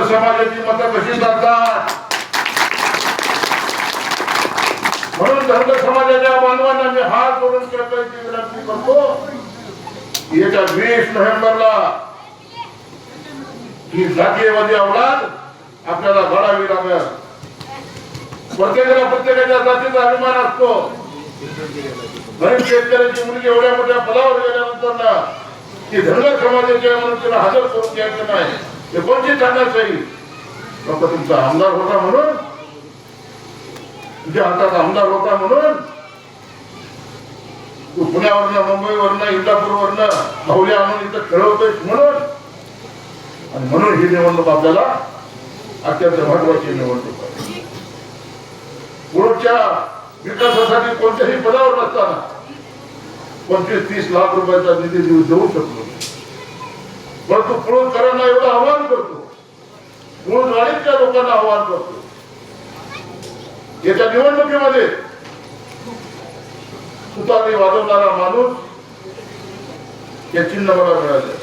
समाजाची मतं कशी चालतात. म्हणून धर्म समाजाच्या बांधवांना मी हात जोडून करण्याची विनंती करतो. येत्या 20 नोव्हेंबरला ही जातीयवादी अवलाद आपल्याला घडावी लागेल. प्रत्येकाला प्रत्येकाच्या जातीचा अभिमान असतो. गरीब शेतकऱ्याची मुलगी एवढ्या मोठ्या पदावर गेल्यानंतर ना ती धनगर समाजाची म्हणून तिला हजर करून घ्यायचं नाही. हे कोणती सांगण्यात येईल. फक्त तुमचा आमदार होता म्हणून, तुझ्या हातात आमदार होता म्हणून तू पुण्यावरनं, मुंबईवरनं, इंदापूरवरनं माहुली आणून इथं खेळवतोयस म्हणून. आणि म्हणून ही निवडणूक आपल्याला अत्यंत महत्वाची निवडणूक आहे. पुढच्या विकासासाठी कोणत्याही पदावर नसताना 25-30 लाख रुपयाचा निधी देऊ शकतो. परंतु पुळूजकरांना एवढं आवाहन करतो, पुळूजवाडीच्या लोकांना आवाहन करतो, येत्या निवडणुकीमध्ये तुतारी वाजवणारा माणूस हे चिन्ह मला मिळाले.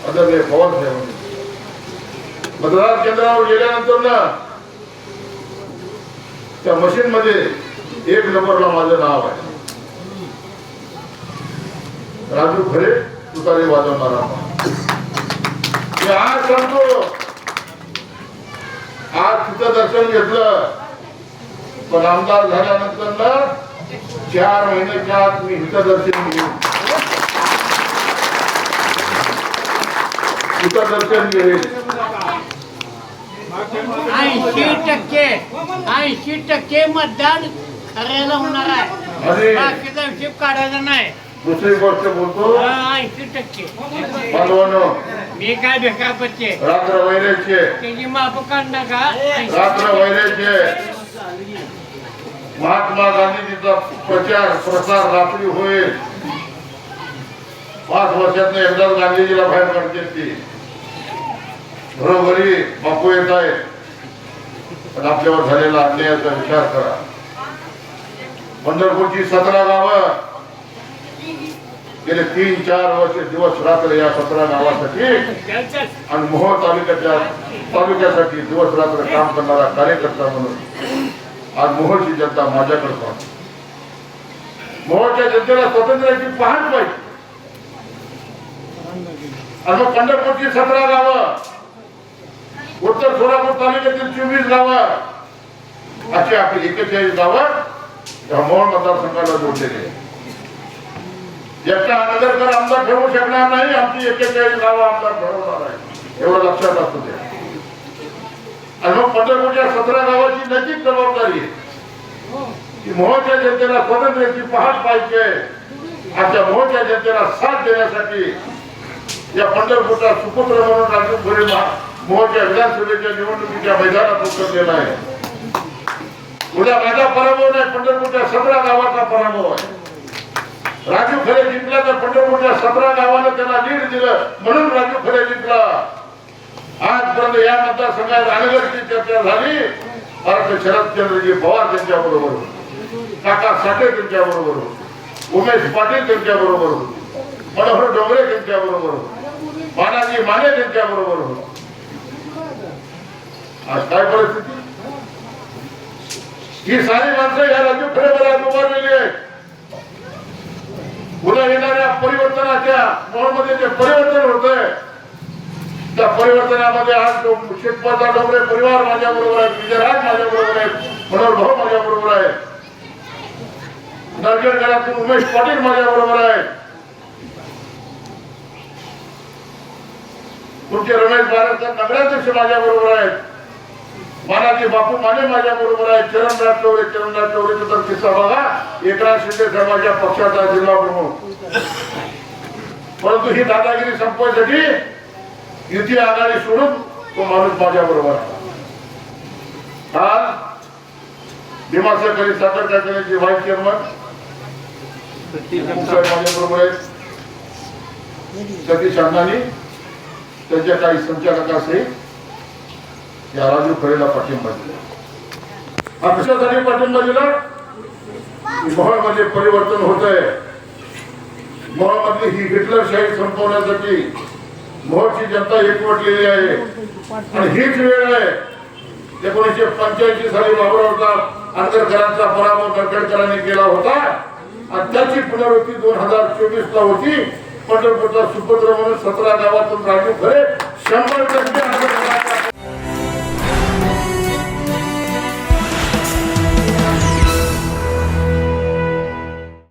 आदरणीय पवार साहेबांनी मतदान केंद्रावर गेल्यानंतर ना त्या मशीन मध्ये 1 नंबरला माझं नाव आहे. राजू खरे तुतारी वाजवणारा. आज सांगतो, आज तिथं दर्शन घेतलं, पण आमदार झाल्यानंतर ना 4 महिन्याच्या आत मी इथं दर्शन घेईन. इथं दर्शन घेईन. 80% मतदान खऱ्याला होणार आहे. बाकीचा हिशोब काढायचा नाही. दुसरी गोष्ट बोलतो, 80% बांधवांनो, मी काय बेकारपच्चे रात्र वैराचे त्याची माप काढ नका. रात्र वैराचे महात्मा गांधीजीचा प्रचार प्रसार रात्री होईल. 5 वर्षातनं एकदाच गांधीजीला बाहेर काढते ती. घरोघरी बापू येत आहेत, पण आपल्यावर झालेला अन्यायाचा विचार करा. पंढरपूरची 17 गावं गेले 3-4 वर्ष दिवस रात्र या 17 गावासाठी आणि मोहोळ तालुक्यासाठी दिवस रात्र काम करणारा कार्यकर्ता म्हणून आज मोहोळची जनता माझ्याकडे पाहते. मोहोळच्या जनतेला स्वातंत्र्याची पहाट पाहिजे. आणि मग पंढरपूरची 17 गावं, उत्तर सोलापूर तालुक्यातील 24 गावं, अशी आपली 41 गावं या मोहोळ मतदारसंघाला जोडलेली आहे. एकटा आनंदकर आमदार ठरवू शकणार नाही, आमची 41 गावं आमदार ठरवणार आहे, एवढं लक्षात असू द्या. आणि मग पंढरपूरच्या 17 गावाची नैतिक जबाबदारी आहे की मोहोळच्या जनतेला स्वातंत्र्याची पहाट पाहिजे. आजच्या मोहोळच्या जनतेला साथ देण्यासाठी या पंढरपूरचा सुपुत्र म्हणून राजू खरे मोहोळच्या विधानसभेच्या निवडणुकीच्या मैदानात उतरलेला आहे. उद्या माझा पराभव नाही, पंढरपूरच्या 17 गावाचा पराभव आहे. राजू खरे जिंकला तर पंढरपूरच्या 17 गावानं त्यांना लीड दिलं म्हणून राजू खरे जिंकला. आजपर्यंत या मतदारसंघात अनगरची चर्चा झाली. भारत शरदचंद्रजी पवार त्यांच्या बरोबर होते, काका साठे त्यांच्या बरोबर होते, उमेश पाटील त्यांच्या बरोबर होते, मनोहर डोंगरे त्यांच्या बरोबर होते, मानाजी माने त्यांच्या बरोबर होते. आज काय परिस्थिती. ही सारी माणसं या राजू खरे बरोबर उभारलेली आहेत. उद्या येणाऱ्या परिवर्तनाच्या मोहोळमध्ये जे परिवर्तन होतंय त्या परिवर्तनामध्ये आज शेतपाचा डोंगरे परिवार माझ्या बरोबर आहे, विजयराज माझ्या बरोबर आहेत, मनोहर भाऊ माझ्या बरोबर आहे, नरगडगडातून उमेश पाटील माझ्या बरोबर आहे, तुमचे रमेश बाराचा नगराध्यक्ष माझ्या बरोबर आहेत, मानाजी बापू माने माझ्या बरोबर आहेत, चरणराज चौरे तर किस्सा बघा, एकनाथ शिंदे साहेबांच्या पक्षाचा जिल्हा प्रमुख. परंतु ही दादागिरी संपवायसाठी युती आघाडी सोडून तो माणूस माझ्या बरोबर आहे. आज भीमाशंकरी साखर कारखान्याचे व्हाईस चेअरमन माझ्या बरोबर आहेत, सतीश अण्णांनी त्यांच्या काही संचालकासहित या राजू खरेला पाठिंबा दिला. कशासाठी पाठिंबा दिला. मोहोळमध्ये परिवर्तन होत आहे. मोहोळमधली ही हिटलरशाही संपवण्यासाठी मोहोळची जनता एकवटलेली आहे आणि हीच वेळ आहे 1985 साली बाबुरावचा आंबेडकरांचा पराभव गडकरांनी केला होता आणि त्याची पुनरावृत्ती 2024 ला होती. पंढरपूरचा सुपुत्र म्हणून 17 गावातून राजू खरे 100%